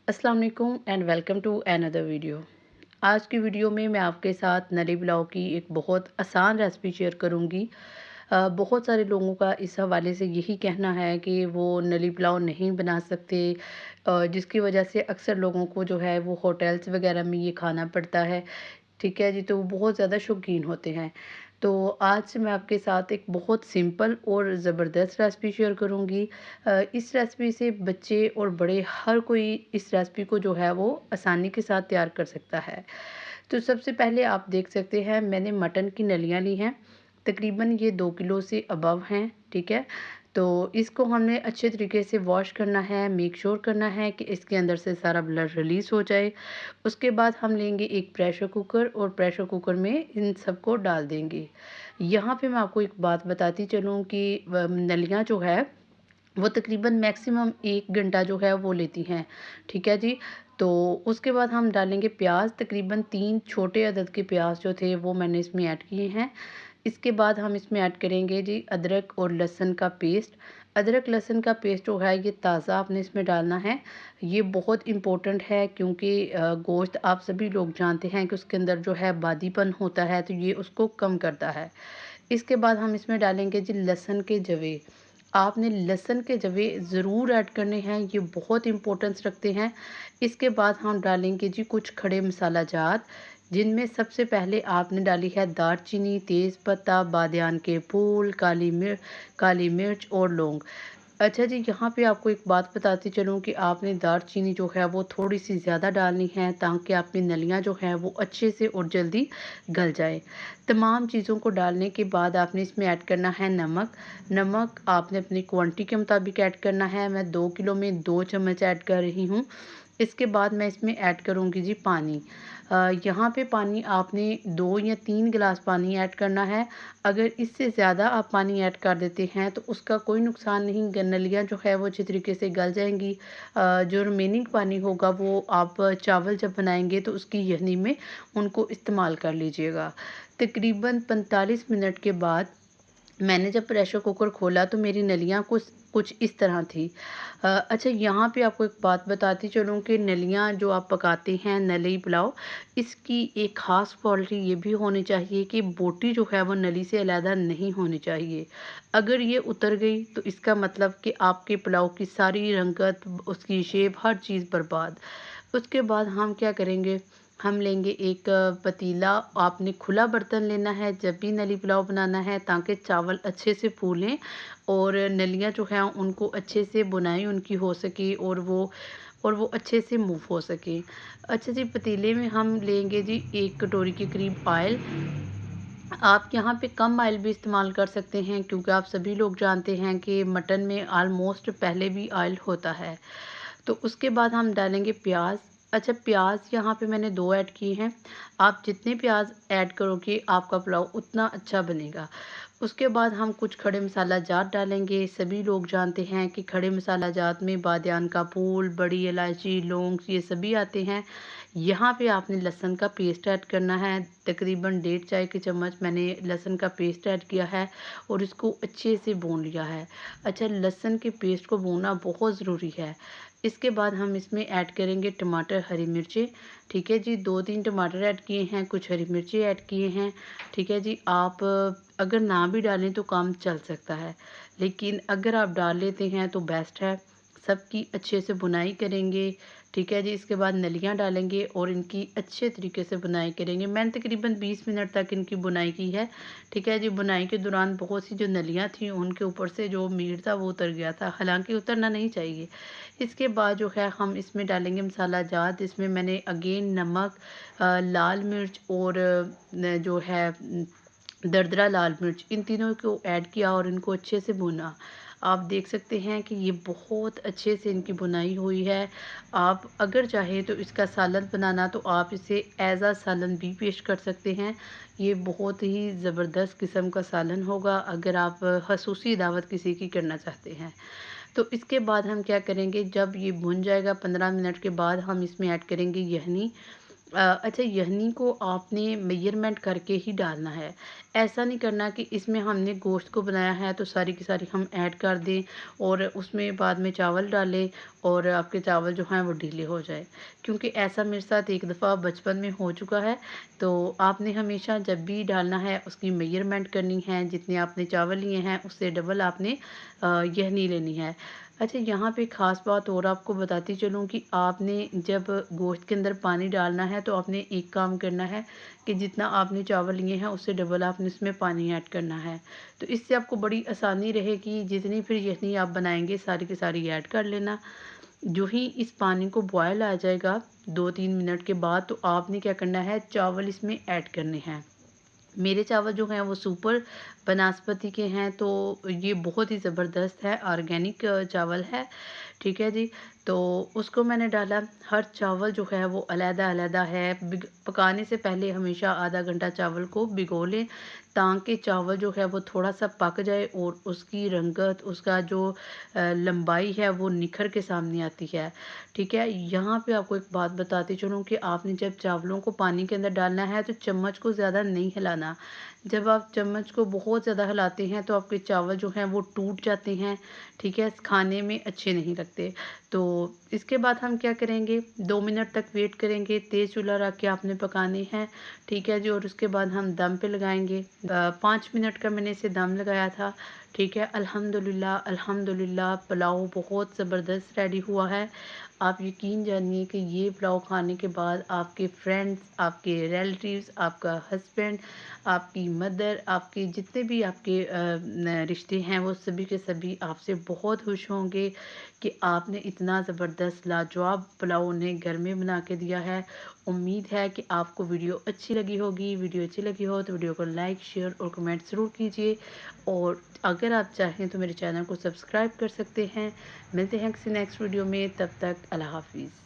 अस्सलाम वालेकुम and welcome to another video. आज की वीडियो में मैं आपके साथ नली पुलाव की एक बहुत आसान रेसिपी शेयर करूंगी। बहुत सारे लोगों का इस हवाले से यही कहना है कि वो नली पुलाव नहीं बना सकते, जिसकी वजह से अक्सर लोगों को जो है वो होटल्स वगैरह में ये खाना पड़ता है। ठीक है जी, तो वो बहुत ज़्यादा शौकीन होते हैं। तो आज मैं आपके साथ एक बहुत सिंपल और ज़बरदस्त रेसिपी शेयर करूँगी। इस रेसिपी से बच्चे और बड़े हर कोई इस रेसिपी को जो है वो आसानी के साथ तैयार कर सकता है। तो सबसे पहले आप देख सकते हैं, मैंने मटन की नलियाँ ली हैं। तकरीबन ये 2 किलो से अबव हैं, ठीक है? तो इसको हमने अच्छे तरीके से वॉश करना है, मेक श्योर करना है कि इसके अंदर से सारा ब्लड रिलीज़ हो जाए। उसके बाद हम लेंगे एक प्रेशर कुकर और प्रेशर कुकर में इन सबको डाल देंगे। यहाँ पे मैं आपको एक बात बताती चलूँ कि नलियाँ जो है वो तकरीबन मैक्सिमम 1 घंटा जो है वो लेती हैं, ठीक है जी। तो उसके बाद हम डालेंगे प्याज, तकरीबन 3 छोटे अदद के प्याज जो थे वो मैंने इसमें ऐड किए हैं। इसके बाद हम इसमें ऐड करेंगे जी अदरक और लहसुन का पेस्ट। अदरक लहसुन का पेस्ट जो है ये ताज़ा आपने इसमें डालना है। ये बहुत इम्पोर्टेंट है क्योंकि गोश्त आप सभी लोग जानते हैं कि उसके अंदर जो है बादीपन होता है, तो ये उसको कम करता है। इसके बाद हम इसमें डालेंगे जी लहसुन के जवे। आपने लहसुन के जवे ज़रूर ऐड करने हैं, ये बहुत इम्पोर्टेंस रखते हैं। इसके बाद हम डालेंगे जी कुछ खड़े मसाला जात, जिनमें सबसे पहले आपने डाली है दालचीनी, तेज़पत्ता, बादियान के फूल, काली मिर्च और लौंग। अच्छा जी, यहाँ पे आपको एक बात बताती चलूँ कि आपने दालचीनी जो है वो थोड़ी-सी ज़्यादा डालनी है, ताकि आपकी नलियाँ जो हैं वो अच्छे से और जल्दी गल जाएँ। तमाम चीज़ों को डालने के बाद आपने इसमें ऐड करना है नमक। नमक आपने अपनी क्वांटिटी के मुताबिक ऐड करना है। मैं 2 किलो में 2 चम्मच ऐड कर रही हूँ। इसके बाद मैं इसमें ऐड करूँगी जी पानी। यहाँ पे पानी आपने 2 या 3 गिलास पानी ऐड करना है। अगर इससे ज़्यादा आप पानी ऐड कर देते हैं तो उसका कोई नुकसान नहीं, नलियाँ जो है वो अच्छी तरीके से गल जाएँगी। जो रिमेनिंग पानी होगा वो आप चावल जब बनाएँगे तो उसकी यखनी में उनको इस्तेमाल कर लीजिएगा। तकरीबन 45 मिनट के बाद मैंने जब प्रेशर कुकर खोला तो मेरी नलियाँ कुछ कुछ इस तरह थी। अच्छा, यहाँ पे आपको एक बात बताती चलूँ कि नलियाँ जो आप पकाते हैं नली पुलाव, इसकी एक ख़ास क्वालिटी ये भी होनी चाहिए कि बोटी जो है वो नली से अलहदा नहीं होनी चाहिए। अगर ये उतर गई तो इसका मतलब कि आपके पुलाव की सारी रंगत, उसकी शेप, हर चीज़ बर्बाद। उसके बाद हम क्या करेंगे, हम लेंगे एक पतीला। आपने खुला बर्तन लेना है जब भी नली पुलाव बनाना है, ताकि चावल अच्छे से फूलें और नलियाँ जो हैं उनको अच्छे से बुनाई उनकी हो सके और वो अच्छे से मूव हो सके। अच्छा जी, पतीले में हम लेंगे जी 1 कटोरी के करीब ऑयल। आप यहाँ पे कम ऑयल भी इस्तेमाल कर सकते हैं क्योंकि आप सभी लोग जानते हैं कि मटन में ऑलमोस्ट पहले भी ऑयल होता है। तो उसके बाद हम डालेंगे प्याज। अच्छा, प्याज यहाँ पे मैंने 2 ऐड किए हैं। आप जितने प्याज ऐड करोगे आपका पुलाव उतना अच्छा बनेगा। उसके बाद हम कुछ खड़े मसाला जात डालेंगे। सभी लोग जानते हैं कि खड़े मसाला जात में बादियान का फूल, बड़ी इलायची, लौंग ये सभी आते हैं। यहाँ पे आपने लहसुन का पेस्ट ऐड करना है। तकरीबन 1.5 चाय की चम्मच मैंने लहसुन का पेस्ट ऐड किया है और इसको अच्छे से भून लिया है। अच्छा, लहसुन के पेस्ट को भूनना बहुत ज़रूरी है। इसके बाद हम इसमें ऐड करेंगे टमाटर, हरी मिर्चें। ठीक है जी, 2-3 टमाटर ऐड किए हैं, कुछ हरी मिर्ची ऐड किए हैं। ठीक है जी, आप अगर ना भी डालें तो काम चल सकता है, लेकिन अगर आप डाल लेते हैं तो बेस्ट है। सबकी अच्छे से बुनाई करेंगे। ठीक है जी, इसके बाद नलियाँ डालेंगे और इनकी अच्छे तरीके से बुनाई करेंगे। मैंने तकरीबन 20 मिनट तक इनकी बुनाई की है। ठीक है जी, बुनाई के दौरान बहुत सी जो नलियाँ थी उनके ऊपर से जो मीट था वो उतर गया था, हालाँकि उतरना नहीं चाहिए। इसके बाद जो है हम इसमें डालेंगे मसाला जात। इसमें मैंने अगेन नमक, लाल मिर्च और जो है दरदरा लाल मिर्च, इन तीनों को ऐड किया और इनको अच्छे से भुना। आप देख सकते हैं कि ये बहुत अच्छे से इनकी बुनाई हुई है। आप अगर चाहें तो इसका सालन बनाना तो आप इसे एज़ अ सालन भी पेश कर सकते हैं। ये बहुत ही ज़बरदस्त किस्म का सालन होगा अगर आप ख़ुसूसी दावत किसी की करना चाहते हैं। तो इसके बाद हम क्या करेंगे, जब ये भुन जाएगा 15 मिनट के बाद हम इसमें ऐड करेंगे यखनी। अच्छा, यखनी को आपने मेज़रमेंट करके ही डालना है। ऐसा नहीं करना कि इसमें हमने गोश्त को बनाया है तो सारी की सारी हम ऐड कर दें और उसमें बाद में चावल डालें और आपके चावल जो हैं वो ढीले हो जाए। क्योंकि ऐसा मेरे साथ एक दफ़ा बचपन में हो चुका है। तो आपने हमेशा जब भी डालना है उसकी मेज़रमेंट करनी है, जितने आपने चावल लिए हैं उससे डबल आपने यखनी लेनी है। अच्छा, यहाँ पे ख़ास बात और आपको बताती चलूँ कि आपने जब गोश्त के अंदर पानी डालना है तो आपने एक काम करना है कि जितना आपने चावल लिए हैं उससे डबल आपने इसमें पानी ऐड करना है। तो इससे आपको बड़ी आसानी रहेगी, जितनी फिर यखनी आप बनाएँगे सारी की सारी ऐड कर लेना। जो ही इस पानी को बॉयल आ जाएगा 2-3 मिनट के बाद, तो आपने क्या करना है, चावल इसमें ऐड करने हैं। मेरे चावल जो हैं वो सुपर बनास्पति के हैं, तो ये बहुत ही ज़बरदस्त है, ऑर्गेनिक चावल है, ठीक है जी। तो उसको मैंने डाला, हर चावल जो है वो अलग-अलग है। पकाने से पहले हमेशा आधा घंटा चावल को भिगो लें, ताकि चावल जो है वो थोड़ा-सा पक जाए और उसकी रंगत, उसका जो लंबाई है वो निखर के सामने आती है, ठीक है। यहाँ पे आपको एक बात बताती चलूँ कि आपने जब चावलों को पानी के अंदर डालना है तो चम्मच को ज़्यादा नहीं हिलाना। जब आप चम्मच को बहुत ज़्यादा हिलाते हैं तो आपके चावल जो हैं वो टूट जाते हैं, ठीक है, खाने में अच्छे नहीं लगते। तो इसके बाद हम क्या करेंगे, 2 मिनट तक वेट करेंगे, तेज़ चूल्हा रख के आपने पकाने हैं, ठीक है जी। और उसके बाद हम दम पे लगाएँगे। 5 मिनट का मैंने इसे दम लगाया था, ठीक है। अल्हम्दुलिल्लाह, अल्हम्दुलिल्लाह, पुलाव बहुत ज़बरदस्त रेडी हुआ है। आप यकीन जानिए कि ये पुलाव खाने के बाद आपके फ्रेंड्स, आपके रिलेटिव्स, आपका हस्बैंड, आपकी मदर, आपके जितने भी आपके रिश्ते हैं वो सभी के सभी आपसे बहुत खुश होंगे कि आपने इतना ज़बरदस्त लाजवाब पुलाव उन्हें घर में बना के दिया है। उम्मीद है कि आपको वीडियो अच्छी लगी होगी। वीडियो अच्छी लगी हो तो वीडियो को लाइक, शेयर और कमेंट ज़रूर कीजिए। और अगर आप चाहें तो मेरे चैनल को सब्सक्राइब कर सकते हैं। मिलते हैं किसी नेक्स्ट वीडियो में, तब तक अल्लाह हाफ़िज़।